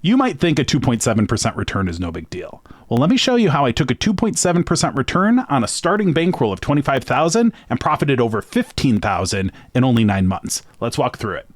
You might think a 2.7% return is no big deal. Well, let me show you how I took a 2.7% return on a starting bankroll of $25,000 and profited over $15,000 in only 9 months. Let's walk through it.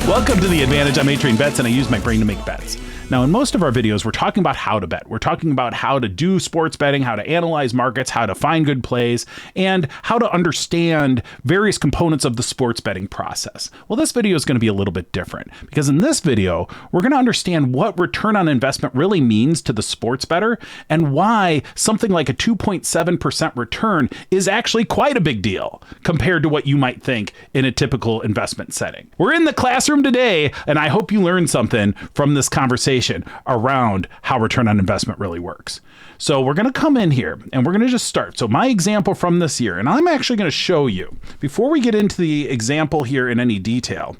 Welcome to The Advantage. I'm A-Train Bets, and I use my brain to make bets. Now, in most of our videos, we're talking about how to bet. We're talking about how to do sports betting, how to analyze markets, how to find good plays, and how to understand various components of the sports betting process. Well, this video is going to be a little bit different because in this video, we're going to understand what return on investment really means to the sports bettor and why something like a 2.7% return is actually quite a big deal compared to what you might think in a typical investment setting. We're in the classroom today, and I hope you learned something from this conversation around how return on investment really works. So we're going to come in here and we're going to just start. So my example from this year, and I'm actually going to show you, before we get into the example here in any detail,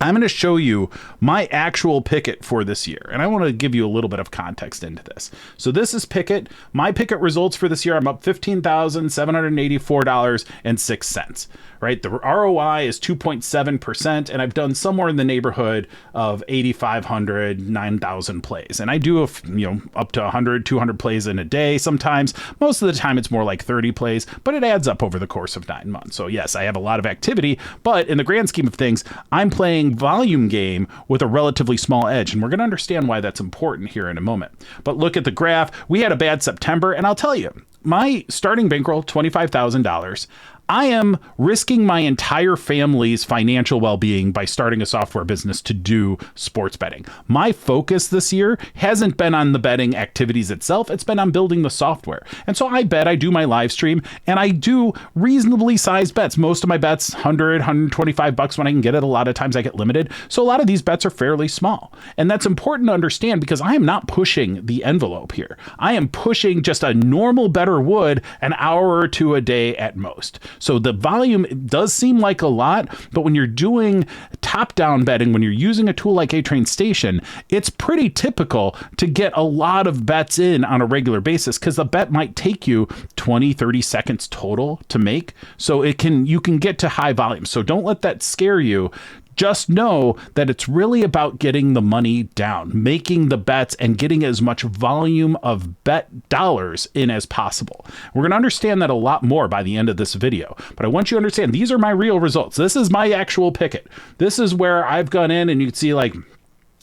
I'm going to show you my actual Pickett for this year. And I want to give you a little bit of context into this. So this is Pickett. My Pickett results for this year, I'm up $15,784.06, right? The ROI is 2.7%, and I've done somewhere in the neighborhood of 8,500, 9,000 plays. And I do, up to 100, 200 plays in a day sometimes. Most of the time it's more like 30 plays, but it adds up over the course of 9 months. So yes, I have a lot of activity, but in the grand scheme of things, I'm playing volume game with a relatively small edge. And we're going to understand why that's important here in a moment. But look at the graph. We had a bad September, and I'll tell you, my starting bankroll, $25,000. I am risking my entire family's financial well-being by starting a software business to do sports betting. My focus this year hasn't been on the betting activities itself. It's been on building the software. And so I do my live stream, and I do reasonably sized bets. Most of my bets, 100, 125 bucks when I can get it. A lot of times I get limited. So a lot of these bets are fairly small. And that's important to understand because I am not pushing the envelope here. I am pushing just a normal bettor would an hour or two a day at most. So the volume does seem like a lot, but when you're doing top-down betting, when you're using a tool like A-Train Station, it's pretty typical to get a lot of bets in on a regular basis because the bet might take you 20, 30 seconds total to make. So you can get to high volume. So don't let that scare you. Just know that it's really about getting the money down, making the bets, and getting as much volume of bet dollars in as possible. We're going to understand that a lot more by the end of this video, but I want you to understand these are my real results. This is my actual Pickett. This is where I've gone in, and you can see like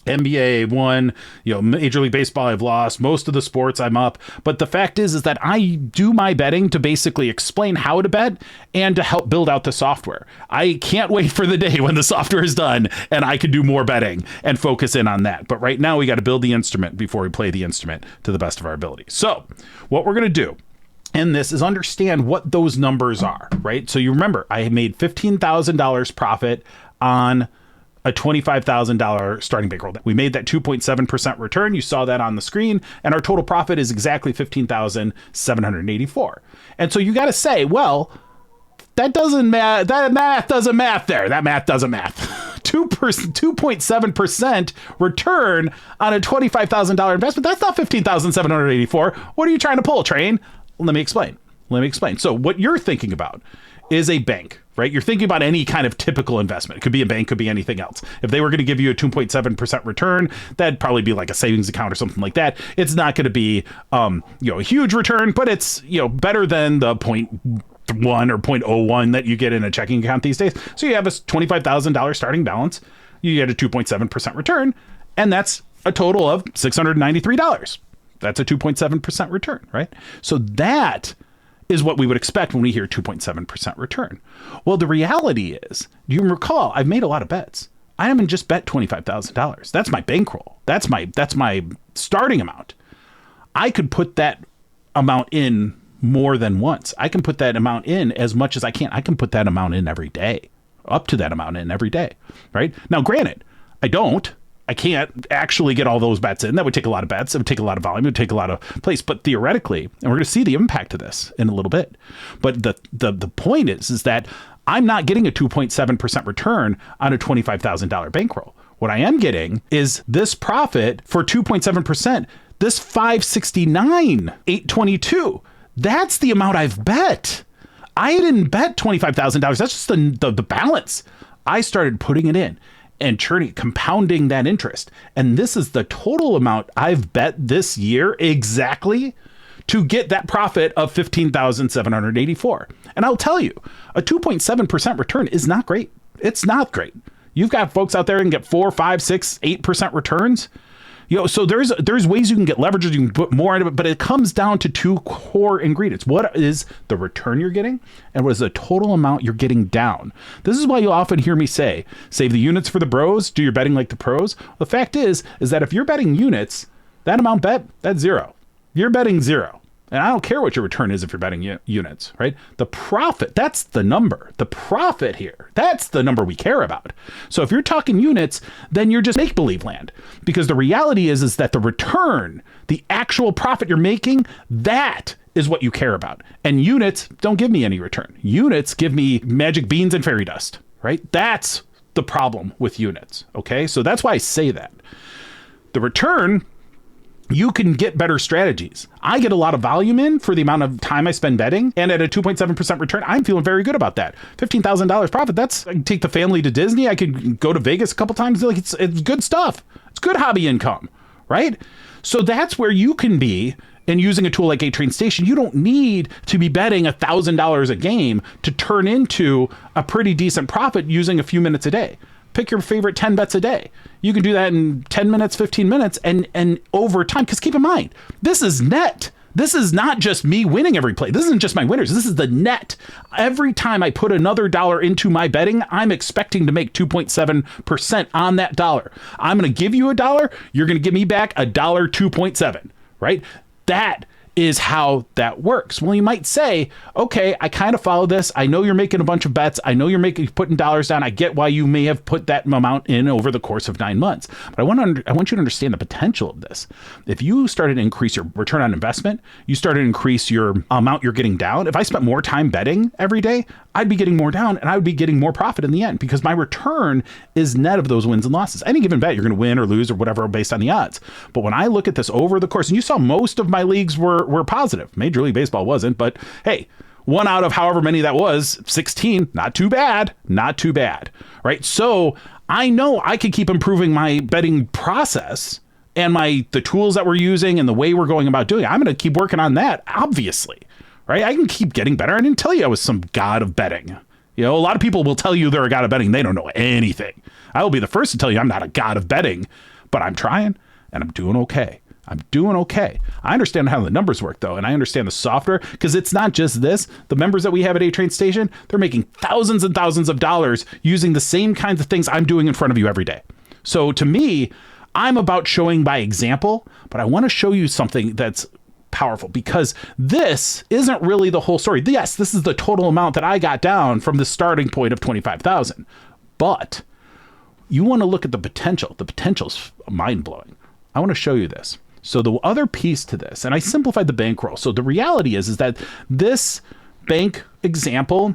NBA won, Major League Baseball I've lost, most of the sports I'm up. But the fact is that I do my betting to basically explain how to bet and to help build out the software. I can't wait for the day when the software is done and I can do more betting and focus in on that. But right now we got to build the instrument before we play the instrument to the best of our ability. So what we're going to do in this is understand what those numbers are, right? So you remember I made $15,000 profit on a $25,000 starting bankroll. We made that 2.7% return. You saw that on the screen, and our total profit is exactly $15,784. And so you got to say, well, that doesn't math. That math doesn't math there. That math doesn't math. 2.7% return on a $25,000 investment. That's not $15,784. What are you trying to pull, Train? Well, let me explain. So what you're thinking about is a bank, right? You're thinking about any kind of typical investment. It could be a bank, could be anything else. If they were going to give you a 2.7% return, that'd probably be like a savings account or something like that. It's not going to be, a huge return, but it's, better than the 0.1 or 0.01 that you get in a checking account these days. So you have a $25,000 starting balance. You get a 2.7% return, and that's a total of $693. That's a 2.7% return, right? So that is what we would expect when we hear 2.7% return. Well, the reality is, do you recall, I've made a lot of bets. I haven't just bet $25,000. That's my bankroll. That's my starting amount. I could put that amount in more than once. I can put that amount in as much as I can. I can put that amount in every day, up to that amount in every day, right? Now, granted, I can't actually get all those bets in. That would take a lot of bets. It would take a lot of volume. It would take a lot of place. But theoretically, and we're going to see the impact of this in a little bit. But the point is that I'm not getting a 2.7% return on a $25,000 bankroll. What I am getting is this profit for 2.7%, this $569,822. That's the amount I've bet. I didn't bet $25,000. That's just the balance. I started putting it in. and churning, compounding that interest. And this is the total amount I've bet this year exactly to get that profit of 15,784. And I'll tell you, a 2.7% return is not great. It's not great. You've got folks out there who can get 4, 5, 6, 8% returns. So there's ways you can get leverage, you can put more into it, but it comes down to two core ingredients. What is the return you're getting, and what is the total amount you're getting down? This is why you'll often hear me say, save the units for the bros, do your betting like the pros. The fact is that if you're betting units, that amount bet, that's zero. You're betting zero. And I don't care what your return is if you're betting units, right? The profit, that's the number. The profit here, that's the number we care about. So if you're talking units, then you're just make-believe land. Because the reality is that the return, the actual profit you're making, that is what you care about. And units don't give me any return. Units give me magic beans and fairy dust, right? That's the problem with units, okay? So that's why I say that. The return, you can get better strategies. I get a lot of volume in for the amount of time I spend betting, and at a 2.7% return, I'm feeling very good about that. $15,000 profit, I can take the family to Disney. I could go to Vegas a couple times. Like it's good stuff. It's good hobby income, right? So that's where you can be. And using a tool like A Train Station, you don't need to be betting $1,000 a game to turn into a pretty decent profit using a few minutes a day. Pick your favorite 10 bets a day. You can do that in 10 minutes, 15 minutes, and over time. Because keep in mind, this is net. This is not just me winning every play. This isn't just my winners. This is the net. Every time I put another dollar into my betting, I'm expecting to make 2.7% on that dollar. I'm going to give you $1. You're going to give me back $1, 2.7, right? That is how that works. Well, you might say, okay, I kind of follow this. I know you're making a bunch of bets. I know you're putting dollars down. I get why you may have put that amount in over the course of 9 months. But I want you to understand the potential of this. If you started to increase your return on investment, you started to increase your amount you're getting down. If I spent more time betting every day, I'd be getting more down and I would be getting more profit in the end because my return is net of those wins and losses. Any given bet, you're going to win or lose or whatever based on the odds. But when I look at this over the course, and you saw most of my leagues were positive. Major League Baseball wasn't, but hey, 1 out of however many that was, 16, not too bad, right? So I know I could keep improving my betting process and the tools that we're using and the way we're going about doing it. I'm going to keep working on that, obviously. Right? I can keep getting better. I didn't tell you I was some god of betting. A lot of people will tell you they're a god of betting. They don't know anything. I will be the first to tell you I'm not a god of betting, but I'm trying and I'm doing okay. I understand how the numbers work though. And I understand the software because it's not just this. The members that we have at A Train Station, they're making thousands and thousands of dollars using the same kinds of things I'm doing in front of you every day. So to me, I'm about showing by example, but I want to show you something that's powerful because this isn't really the whole story. Yes, this is the total amount that I got down from the starting point of 25,000, but you want to look at the potential. The potential's mind blowing. I want to show you this. So the other piece to this, and I simplified the bankroll. So the reality is that this bank example,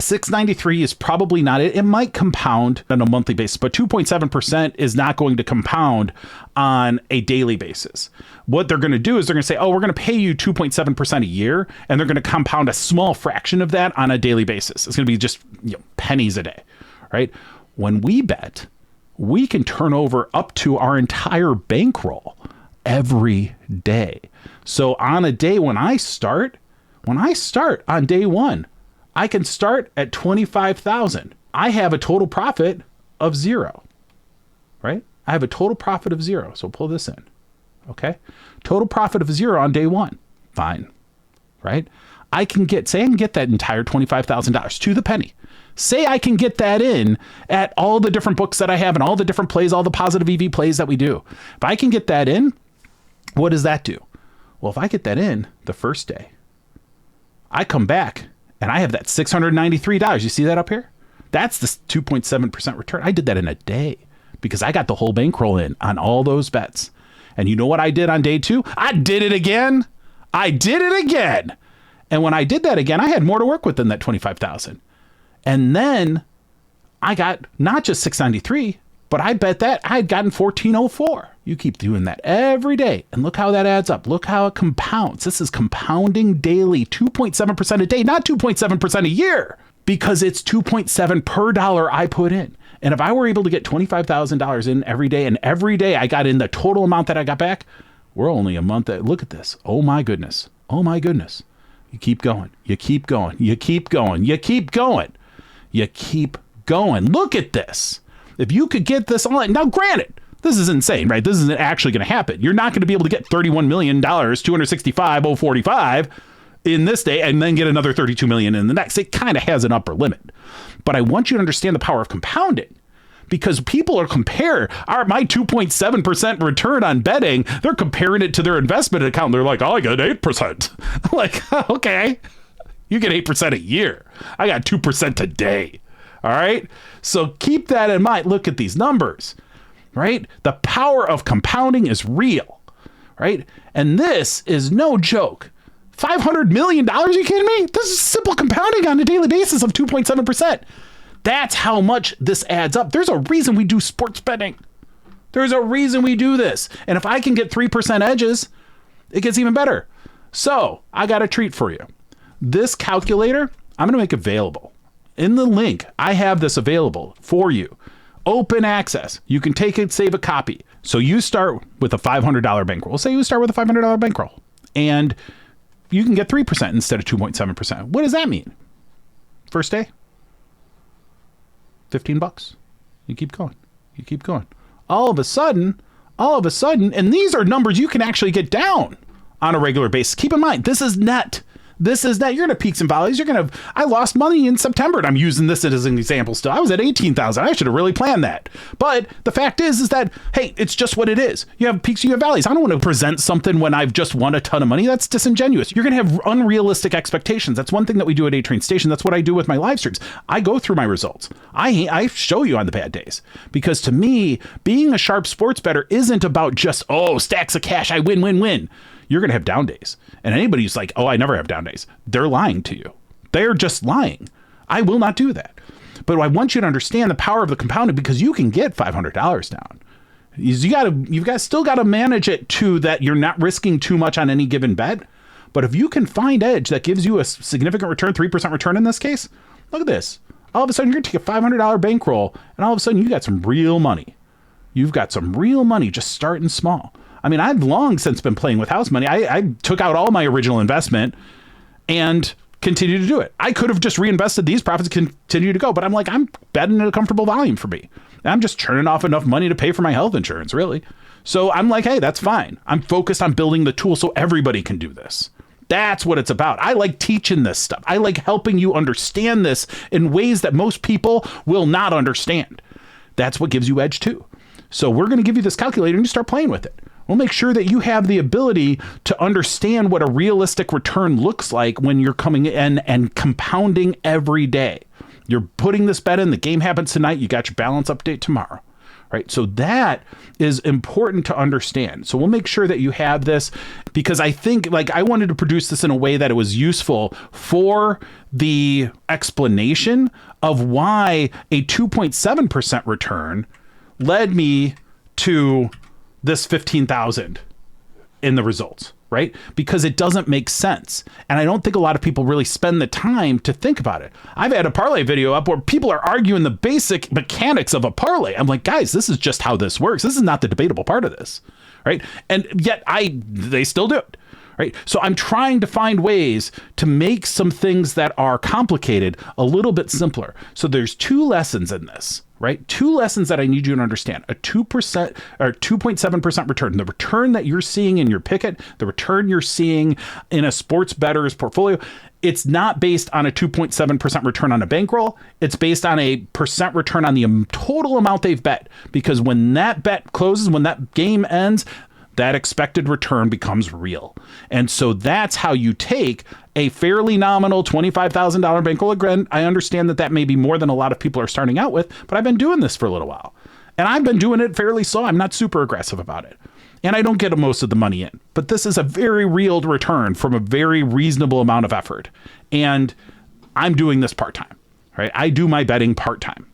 693 is probably not it. It might compound on a monthly basis, but 2.7% is not going to compound on a daily basis. What they're going to do is they're going to say, oh, we're going to pay you 2.7% a year, and they're going to compound a small fraction of that on a daily basis. It's going to be just pennies a day, right? When we bet, we can turn over up to our entire bankroll every day. So on a day when I start on day one, I can start at 25,000. I have a total profit of 0, right? I have a total profit of 0. So pull this in, okay? Total profit of 0 on day one. Fine, right? I can get that entire $25,000 to the penny. Say I can get that in at all the different books that I have and all the different plays, all the positive EV plays that we do. If I can get that in, what does that do? Well, if I get that in the first day, I come back and I have that $693. You see that up here? That's the 2.7% return. I did that in a day because I got the whole bankroll in on all those bets. And you know what I did on day 2? I did it again. And when I did that again, I had more to work with than that 25,000. And then I got not just 693, but I bet that I had gotten 1404. You keep doing that every day. And look how that adds up. Look how it compounds. This is compounding daily, 2.7% a day, not 2.7% a year, because it's 2.7 per dollar I put in. And if I were able to get $25,000 in every day, and every day I got in the total amount that I got back, we're only a month. Look at this. Oh my goodness. Oh my goodness. You keep going. You keep going. You keep going. You keep going. You keep going. Look at this. If you could get this online. Now, granted, this is insane, right? This isn't actually going to happen. You're not going to be able to get $31 million, 265,045 in this day, and then get another 32 million in the next. It kind of has an upper limit. But I want you to understand the power of compounding, because people are my 2.7% return on betting, they're comparing it to their investment account. They're like, oh, I got 8%. I'm like, okay, you get 8% a year. I got 2% today. All right. So keep that in mind. Look at these numbers, right? The power of compounding is real, right? And this is no joke. $500 million? Are you kidding me? This is simple compounding on a daily basis of 2.7%. That's how much this adds up. There's a reason we do sports betting. There's a reason we do this. And if I can get 3% edges, it gets even better. So I got a treat for you. This calculator, I'm going to make available. In the link, I have this available for you. Open access. You can take it, save a copy. So you start with a $500 bankroll. Say you start with a $500 bankroll. And you can get 3% instead of 2.7%. What does that mean? First day, $15. You keep going. You keep going. All of a sudden, and these are numbers you can actually get down on a regular basis. Keep in mind, this is net. This is that. You're going to peaks and valleys. I lost money in September, and I'm using this as an example still. I was at 18,000. I should have really planned that. But the fact is that, hey, it's just what it is. You have peaks, you have valleys. I don't want to present something when I've just won a ton of money. That's disingenuous. You're going to have unrealistic expectations. That's one thing that we do at A-Train Station. That's what I do with my live streams. I go through my results. I show you on the bad days, because to me, being a sharp sports bettor isn't about just, stacks of cash. I win. You're going to have down days. And anybody who's like, I never have down days, they're lying to you. They're just lying. I will not do that. But I want you to understand the power of the compounding, because you can get $500 down. You've still got to manage it to that you're not risking too much on any given bet. But if you can find edge that gives you a significant return, 3% return in this case, look at this. All of a sudden, you're going to take a $500 bankroll, and all of a sudden, you got some real money. You've got some real money just starting small. I mean, I've long since been playing with house money. I took out all my original investment and continue to do it. I could have just reinvested these profits, continue to go, but I'm like, I'm betting at a comfortable volume for me. I'm just churning off enough money to pay for my health insurance, really. So I'm like, hey, that's fine. I'm focused on building the tool so everybody can do this. That's what it's about. I like teaching this stuff. I like helping you understand this in ways that most people will not understand. That's what gives you edge too. So we're going to give you this calculator and you start playing with it. We'll make sure that you have the ability to understand what a realistic return looks like when you're coming in and compounding every day. You're putting this bet in, the game happens tonight, you got your balance update tomorrow, right? So that is important to understand. So we'll make sure that you have this, because I think, I wanted to produce this in a way that it was useful for the explanation of why a 2.7% return led me to this 15,000 in the results, right? Because it doesn't make sense. And I don't think a lot of people really spend the time to think about it. I've had a parlay video up where people are arguing the basic mechanics of a parlay. I'm like, guys, this is just how this works. This is not the debatable part of this, right? And yet they still do it, right? So I'm trying to find ways to make some things that are complicated a little bit simpler. So there's two lessons in this, right? Two lessons that I need you to understand. A 2% or 2.7% return. The return that you're seeing in your Pickett, the return you're seeing in a sports bettor's portfolio, it's not based on a 2.7% return on a bankroll. It's based on a percent return on the total amount they've bet. Because when that bet closes, when that game ends, that expected return becomes real. And so that's how you take a fairly nominal $25,000 bankroll. Again, I understand that may be more than a lot of people are starting out with, but I've been doing this for a little while. And I've been doing it fairly slow. I'm not super aggressive about it. And I don't get most of the money in. But this is a very real return from a very reasonable amount of effort. And I'm doing this part-time, right? I do my betting part-time.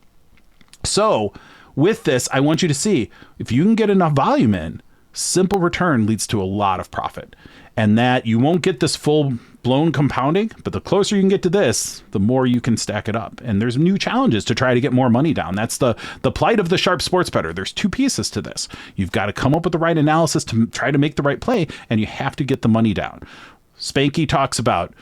So with this, I want you to see, if you can get enough volume in, simple return leads to a lot of profit, and that you won't get this full blown compounding, but the closer you can get to this, the more you can stack it up. And there's new challenges to try to get more money down. That's the plight of the sharp sports bettor. There's two pieces to this. You've got to come up with the right analysis to try to make the right play, and you have to get the money down. Spanky talks about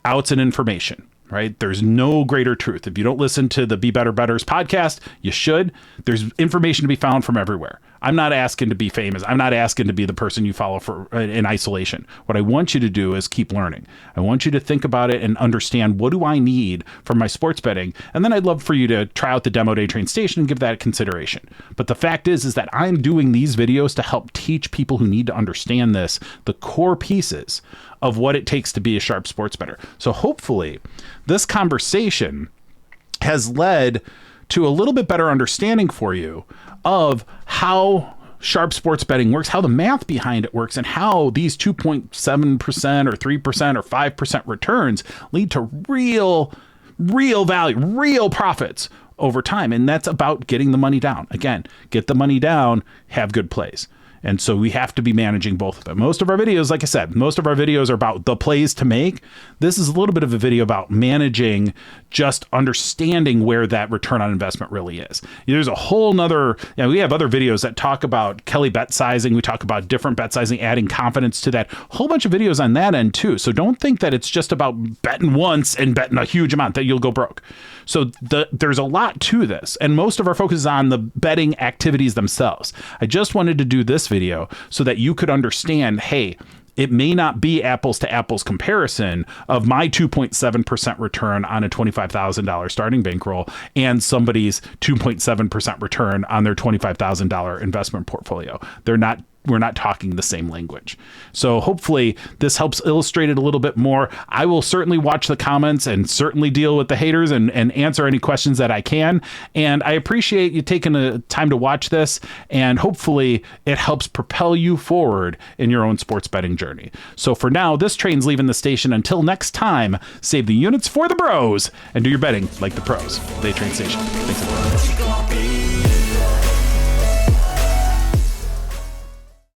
outs and information, right? There's no greater truth. If you don't listen to the Be Better Bettors podcast, you should. There's information to be found from everywhere. I'm not asking to be famous. I'm not asking to be the person you follow for in isolation. What I want you to do is keep learning. I want you to think about it and understand, what do I need for my sports betting? And then I'd love for you to try out the demo day train station and give that consideration. But the fact is that I'm doing these videos to help teach people who need to understand this, the core pieces of what it takes to be a sharp sports bettor. So hopefully this conversation has led to a little bit better understanding for you of how sharp sports betting works, how the math behind it works, and how these 2.7% or 3% or 5% returns lead to real value, real profits over time. And that's about getting the money down. Again, get the money down, have good plays. And so we have to be managing both of them. Most of our videos, like I said, most of our videos are about the plays to make. This is a little bit of a video about managing, just understanding where that return on investment really is. There's a whole nother, we have other videos that talk about Kelly bet sizing. We talk about different bet sizing, adding confidence to that. Whole bunch of videos on that end too. So don't think that it's just about betting once and betting a huge amount that you'll go broke. So there's a lot to this, and most of our focus is on the betting activities themselves. I just wanted to do this video so that you could understand, hey, it may not be apples to apples comparison of my 2.7% return on a $25,000 starting bankroll and somebody's 2.7% return on their $25,000 investment portfolio. We're not talking the same language. So hopefully this helps illustrate it a little bit more. I will certainly watch the comments and certainly deal with the haters and answer any questions that I can. And I appreciate you taking the time to watch this, and hopefully it helps propel you forward in your own sports betting journey. So for now, this train's leaving the station. Until next time, save the units for the bros and do your betting like the pros. Day Train Station. Thanks, everyone.